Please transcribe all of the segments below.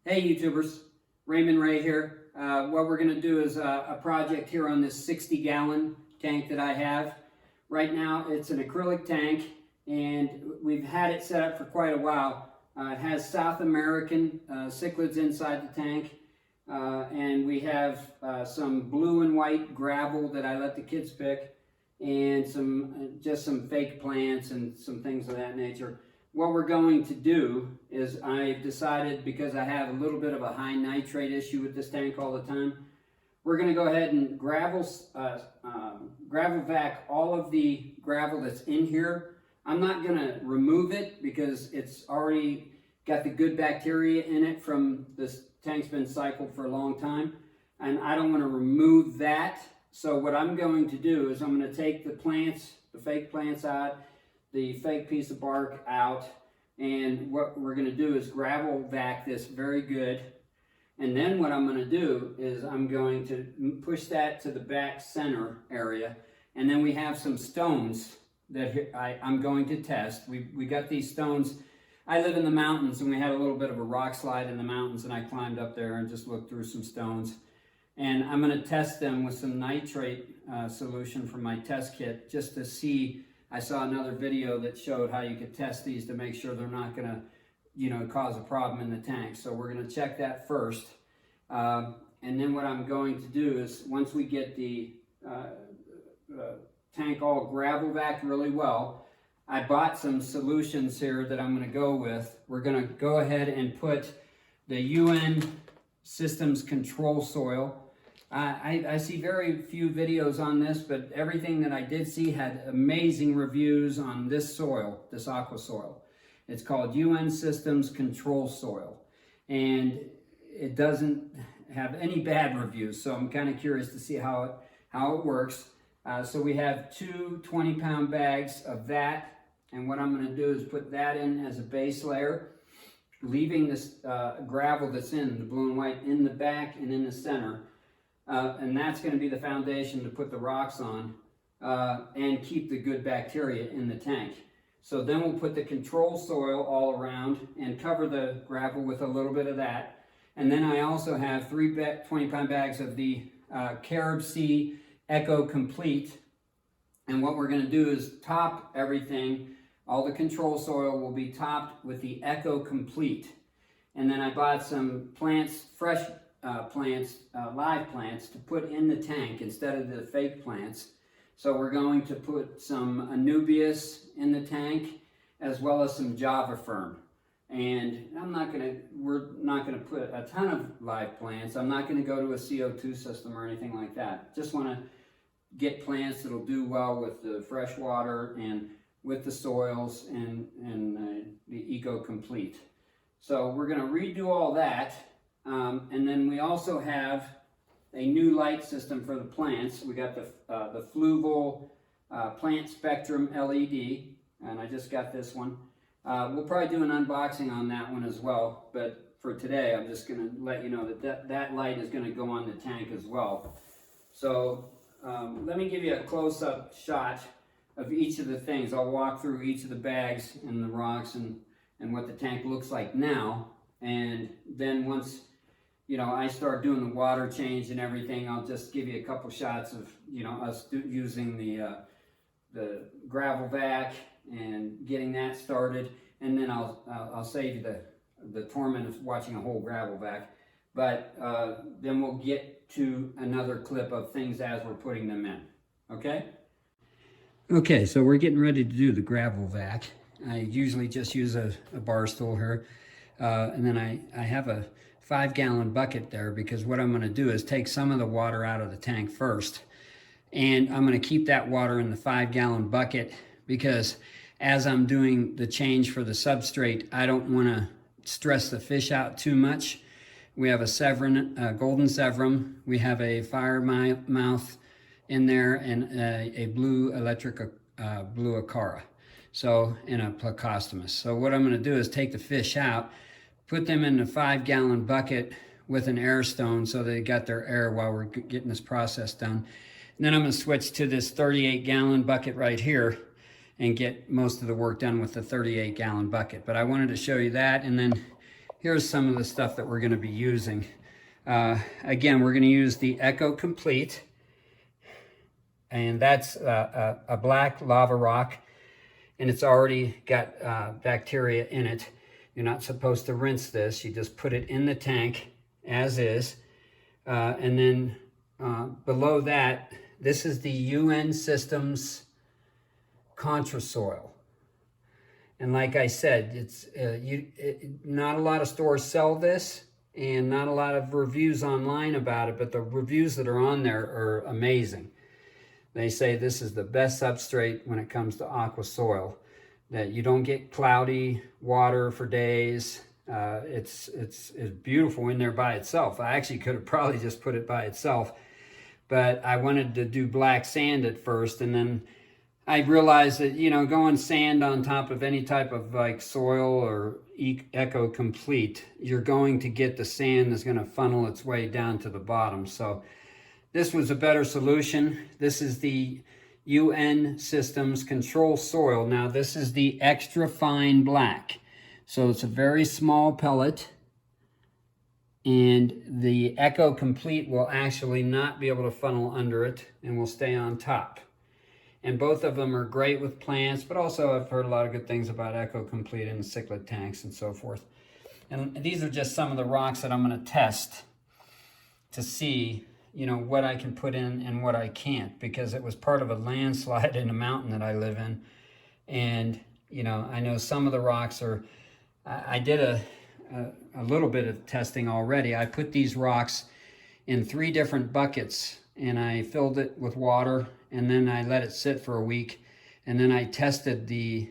Hey YouTubers, Raymond Ray here. What we're going to do is a project here on this 60-gallon tank that I have. Right now it's an acrylic tank and we've had it set up for quite a while. It has South American cichlids inside the tank and we have some blue and white gravel that I let the kids pick and just some fake plants and some things of that nature. What we're going to do is I've decided, because I have a little bit of a high nitrate issue with this tank all the time, we're going to go ahead and gravel vac all of the gravel that's in here. I'm not going to remove it because it's already got the good bacteria in it from this tank's been cycled for a long time, and I don't want to remove that. So what I'm going to do is I'm going to take the plants, the fake plants out, the fake piece of bark out, and what we're going to do is gravel vac this very good. And then what I'm going to do is I'm going to push that to the back center area, and then we have some stones that I'm going to test. We got these stones. I live in the mountains and we had a little bit of a rock slide in the mountains, and I climbed up there and just looked through some stones, and I'm going to test them with some nitrate solution from my test kit just to see. I saw another video that showed how you could test these to make sure they're not going to, cause a problem in the tank. So we're going to check that first. And then what I'm going to do is, once we get the tank all gravel vac really well, I bought some solutions here that I'm going to go with. We're going to go ahead and put the UN Systems Controsoil. I see very few videos on this, but everything that I did see had amazing reviews on this soil, this aqua soil. It's called UN Systems Controsoil, and it doesn't have any bad reviews, so I'm kind of curious to see how it works. So we have two 20-pound bags of that, and what I'm going to do is put that in as a base layer, leaving this gravel that's in the blue and white in the back and in the center. And that's going to be the foundation to put the rocks on and keep the good bacteria in the tank. So then we'll put the control soil all around and cover the gravel with a little bit of that. And then I also have 3 20-pound bags of the Caribsea Eco Complete. And what we're going to do is top everything. All the control soil will be topped with the Eco Complete. And then I bought some plants, fresh plants, live plants, to put in the tank instead of the fake plants. So we're going to put some Anubias in the tank, as well as some Java Fern. And we're not gonna put a ton of live plants. I'm not gonna go to a CO2 system or anything like that. Just wanna get plants that'll do well with the fresh water and with the soils and the Eco Complete. So we're gonna redo all that. And then we also have a new light system for the plants. We got the Fluval Plant Spectrum LED, and I just got this one. We'll probably do an unboxing on that one as well, but for today I'm just going to let you know that light is going to go on the tank as well. So let me give you a close-up shot of each of the things. I'll walk through each of the bags and the rocks and what the tank looks like now, and then once I start doing the water change and everything, I'll just give you a couple shots of, us using the gravel vac and getting that started. And then I'll save you the torment of watching a whole gravel vac. But then we'll get to another clip of things as we're putting them in. Okay? Okay, so we're getting ready to do the gravel vac. I usually just use a bar stool here. And then I have a 5-gallon bucket there, because what I'm going to do is take some of the water out of the tank first, and I'm going to keep that water in the 5-gallon bucket, because as I'm doing the change for the substrate, I don't want to stress the fish out too much. We have a golden Severum, we have a fire mouth in there, and a blue blue Acara, and a Plecostomus. So what I'm going to do is take the fish out, put them in a 5-gallon bucket with an air stone so they got their air while we're getting this process done. And then I'm going to switch to this 38-gallon bucket right here and get most of the work done with the 38-gallon bucket. But I wanted to show you that, and then here's some of the stuff that we're going to be using. Again, we're going to use the Eco Complete, and that's a black lava rock, and it's already got bacteria in it. You're not supposed to rinse this. You just put it in the tank as is. And then below that, this is the UN Systems Controsoil. And like I said, it's not a lot of stores sell this, and not a lot of reviews online about it, but the reviews that are on there are amazing. They say this is the best substrate when it comes to aqua soil, that you don't get cloudy water for days. It's beautiful in there by itself. I actually could have probably just put it by itself, but I wanted to do black sand at first, and then I realized that, you know, going sand on top of any type of like soil or Eco Complete, you're going to get the sand that's going to funnel its way down to the bottom. So this was a better solution. This is the UN Systems Controsoil. Now this is the extra fine black. So it's a very small pellet, and the Eco Complete will actually not be able to funnel under it and will stay on top. And both of them are great with plants, but also I've heard a lot of good things about Eco Complete and cichlid tanks and so forth. And these are just some of the rocks that I'm going to test to see, you know, what I can put in and what I can't, because it was part of a landslide in a mountain that I live in. And, you know, I know some of the rocks are, I did a little bit of testing already. I put these rocks in 3 different buckets, and I filled it with water, and then I let it sit for a week, and then I tested the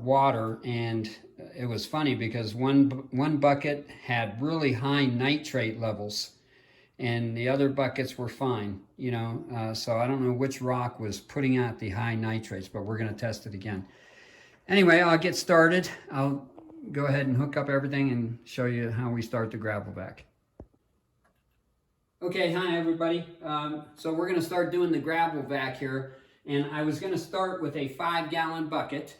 water, and it was funny because one bucket had really high nitrate levels, and the other buckets were fine, you know. So I don't know which rock was putting out the high nitrates, but we're going to test it again. Anyway, I'll get started. I'll go ahead and hook up everything and show you how we start the gravel vac. Okay, hi everybody. So we're going to start doing the gravel vac here, and I was going to start with a 5-gallon bucket,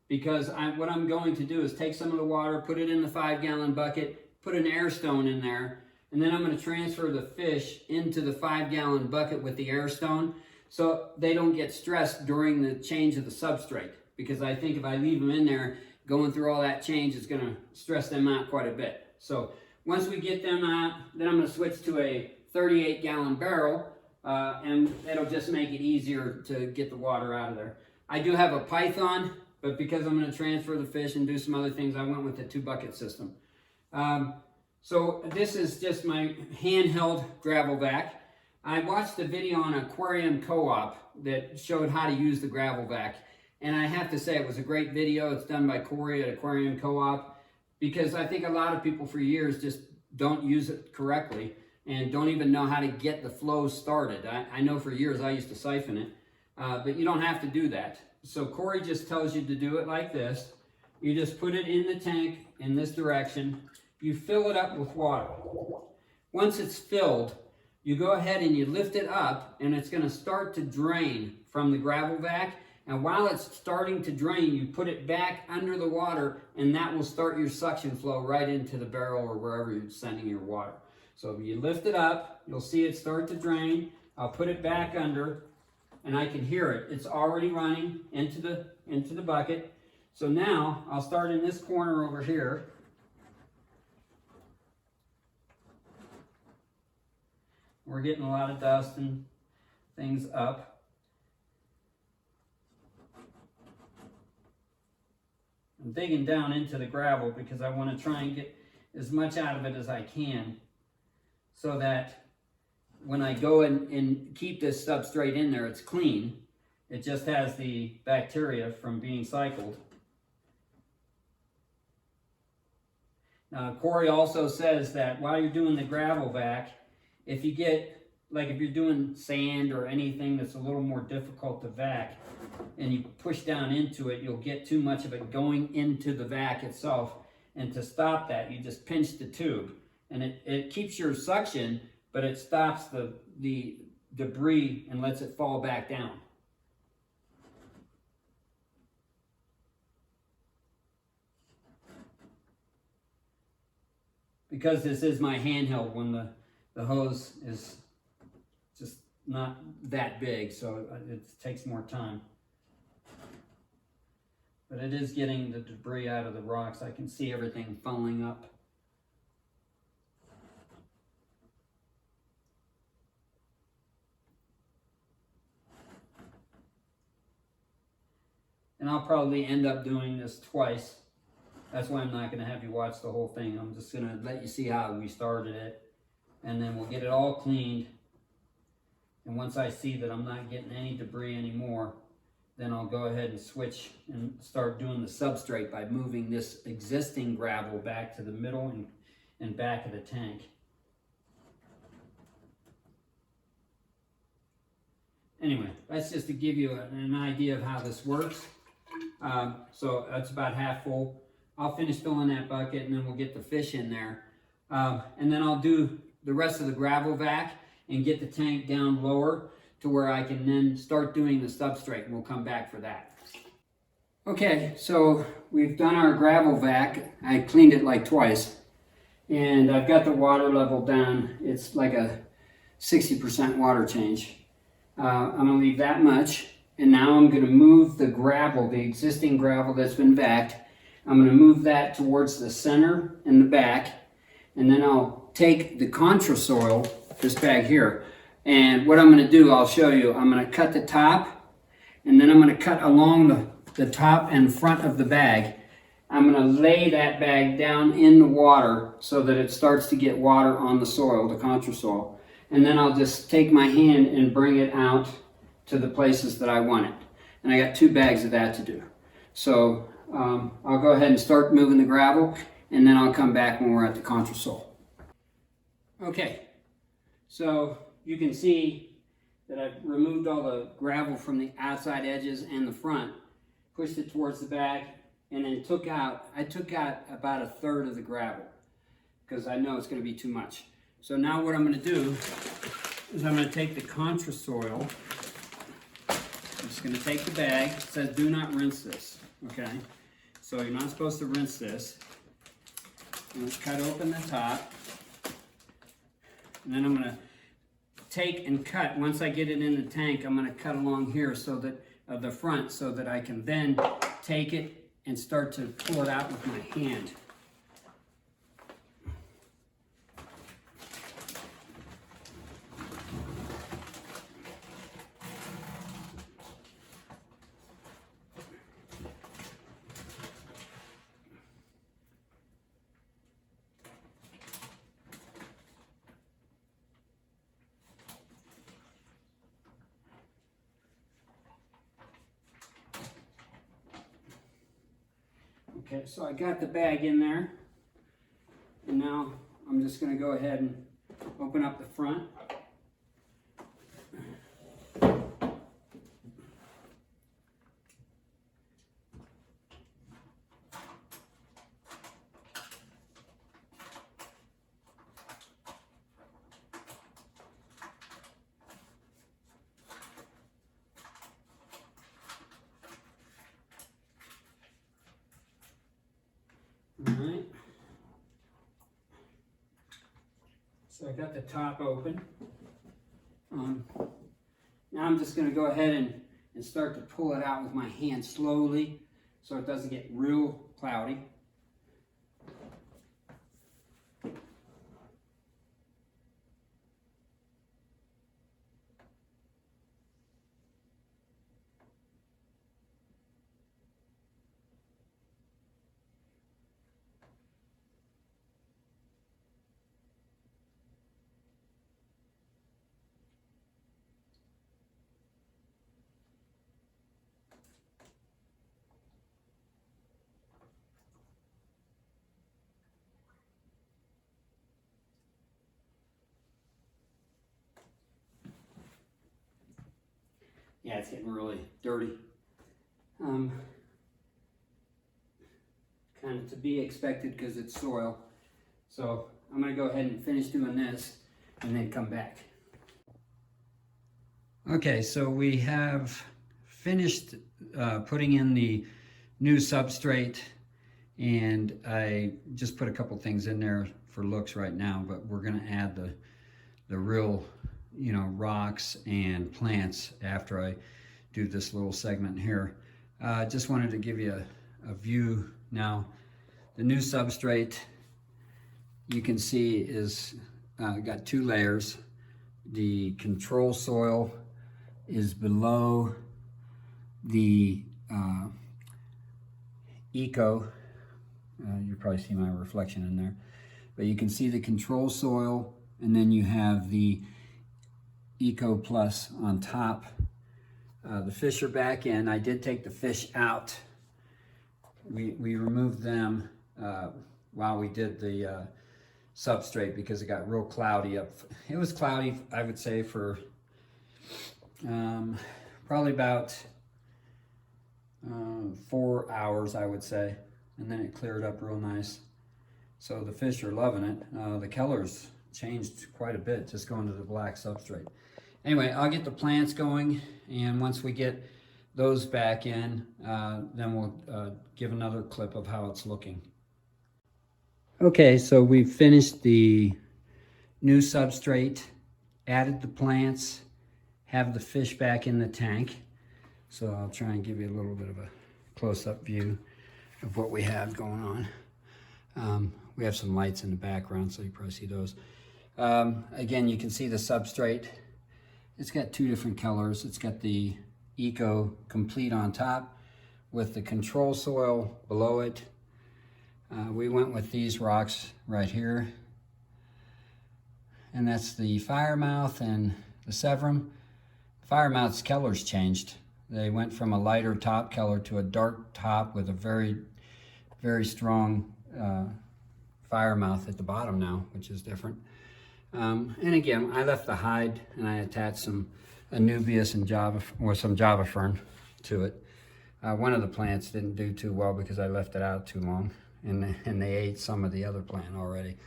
because what I'm going to do is take some of the water, put it in the 5-gallon bucket, put an air stone in there, and then I'm going to transfer the fish into the 5-gallon bucket with the air stone, so they don't get stressed during the change of the substrate, because I think if I leave them in there going through all that change, it's going to stress them out quite a bit. So once we get them out, then I'm going to switch to a 38-gallon barrel, and it'll just make it easier to get the water out of there. I do have a python, but because I'm going to transfer the fish and do some other things, I went with the 2-bucket system. So this is just my handheld gravel vac. I watched a video on Aquarium Co-op that showed how to use the gravel vac, and I have to say it was a great video. It's done by Corey at Aquarium Co-op, because I think a lot of people for years just don't use it correctly and don't even know how to get the flow started. I know for years I used to siphon it, but you don't have to do that. So Corey just tells you to do it like this. You just put it in the tank in this direction. You fill it up with water. Once it's filled, you go ahead and you lift it up, and it's going to start to drain from the gravel vac. And while it's starting to drain, you put it back under the water, and that will start your suction flow right into the barrel or wherever you're sending your water. So if you lift it up, you'll see it start to drain. I'll put it back under, and I can hear it. It's already running into the bucket. So now I'll start in this corner over here. We're getting a lot of dust and things up. I'm digging down into the gravel because I want to try and get as much out of it as I can, so that when I go and keep this substrate in there, it's clean. It just has the bacteria from being cycled. Now, Corey also says that while you're doing the gravel vac, if you get, like if you're doing sand or anything that's a little more difficult to vac, and you push down into it, you'll get too much of it going into the vac itself. And to stop that, you just pinch the tube. And it keeps your suction, but it stops the debris and lets it fall back down. because this is my handheld one, the hose is just not that big, so it takes more time. But it is getting the debris out of the rocks. I can see everything funneling up. And I'll probably end up doing this twice. That's why I'm not going to have you watch the whole thing. I'm just going to let you see how we started it. And then we'll get it all cleaned. And once I see that I'm not getting any debris anymore, then I'll go ahead and switch and start doing the substrate by moving this existing gravel back to the middle and back of the tank. Anyway, that's just to give you an idea of how this works. So that's about half full. I'll finish filling that bucket and then we'll get the fish in there. And then I'll do the rest of the gravel vac and get the tank down lower to where I can then start doing the substrate, and we'll come back for that. Okay, so we've done our gravel vac. I cleaned it like twice, and I've got the water level down. It's like a 60% water change. I'm gonna leave that much, and now I'm gonna move the gravel, the existing gravel that's been vacked. I'm gonna move that towards the center and the back, and then I'll take the Controsoil, this bag here, and what I'm going to do, I'll show you. I'm going to cut the top, and then I'm going to cut along the top and front of the bag. I'm going to lay that bag down in the water so that it starts to get water on the soil, the Controsoil. And then I'll just take my hand and bring it out to the places that I want it. And I got 2 bags of that to do. So I'll go ahead and start moving the gravel, and then I'll come back when we're at the Controsoil. Okay, so you can see that I've removed all the gravel from the outside edges and the front, pushed it towards the back, and then I took out about 1/3 of the gravel because I know it's going to be too much. So now what I'm going to do is I'm going to take the Controsoil. I'm just going to take the bag. It says do not rinse this, okay? So you're not supposed to rinse this. I'm going to cut open the top, and then I'm going to take and cut. Once I get it in the tank, I'm going to cut along here so that the front, so that I can then take it and start to pull it out with my hand. Okay, so I got the bag in there, and now I'm just going to go ahead and open up the front. Alright, so I got the top open. Now I'm just going to go ahead and start to pull it out with my hand slowly so it doesn't get real cloudy. Yeah, it's getting really dirty. Kind of to be expected because it's soil. So I'm going to go ahead and finish doing this and then come back. Okay, so we have finished putting in the new substrate, and I just put a couple things in there for looks right now, but we're going to add the real, you know, rocks and plants after I do this little segment here. Just wanted to give you a view now. The new substrate, you can see, is got two layers. The control soil is below the Eco. You probably see my reflection in there, but you can see the control soil, and then you have the Eco Plus on top. The fish are back in. I did take the fish out. We removed them while we did the substrate because it got real cloudy up. It was cloudy, I would say, for probably about 4 hours, I would say, and then it cleared up real nice. So the fish are loving it. The colors changed quite a bit just going to the black substrate. Anyway, I'll get the plants going, and once we get those back in, then we'll give another clip of how it's looking. Okay, so we've finished the new substrate, added the plants, have the fish back in the tank. So I'll try and give you a little bit of a close-up view of what we have going on. We have some lights in the background, so you probably see those. Again, you can see the substrate. It's got two different colors. It's got the Eco Complete on top with the control soil below it. We went with these rocks right here. And that's the firemouth and the severum. Firemouth's colors changed. They went from a lighter top color to a dark top with a very, very strong firemouth at the bottom now, which is different. And again, I left the hide and I attached some Anubias and some Java fern to it. One of the plants didn't do too well because I left it out too long, and they ate some of the other plant already.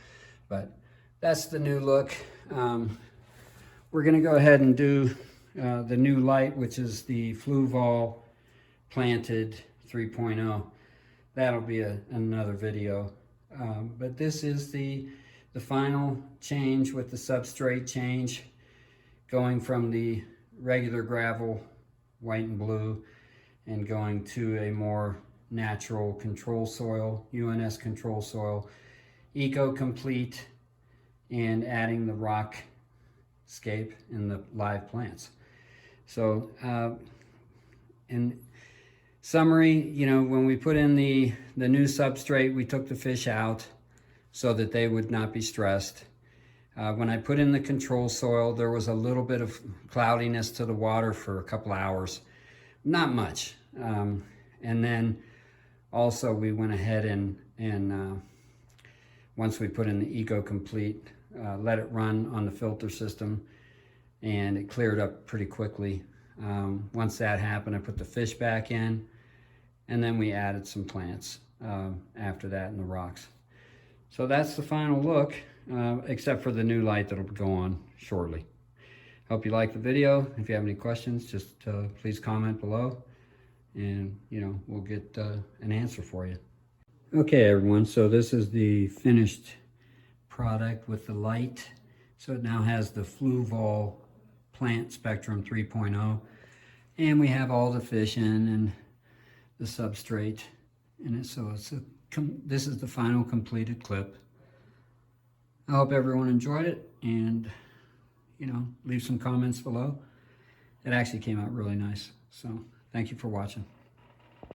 But that's the new look. We're going to go ahead and do the new light, which is the Fluval Planted 3.0. That'll be another video. But this is the final change with the substrate change, going from the regular gravel, white and blue, and going to a more natural control soil, UNS control soil, Eco Complete, and adding the rock scape and the live plants. So in summary, you know, when we put in the new substrate, we took the fish out so that they would not be stressed. When I put in the control soil, there was a little bit of cloudiness to the water for a couple hours, not much. And then also we went ahead and once we put in the Eco Complete, let it run on the filter system, and it cleared up pretty quickly. Once that happened, I put the fish back in, and then we added some plants after that in the rocks. So that's the final look, except for the new light that'll go on shortly. Hope you liked the video. If you have any questions, just please comment below, and we'll get an answer for you. Okay, everyone, so this is the finished product with the light. So it now has the Fluval Plant Spectrum 3.0, and we have all the fish in and the substrate in it. So this is the final completed clip. I hope everyone enjoyed it, and leave some comments below. It actually came out really nice. So thank you for watching.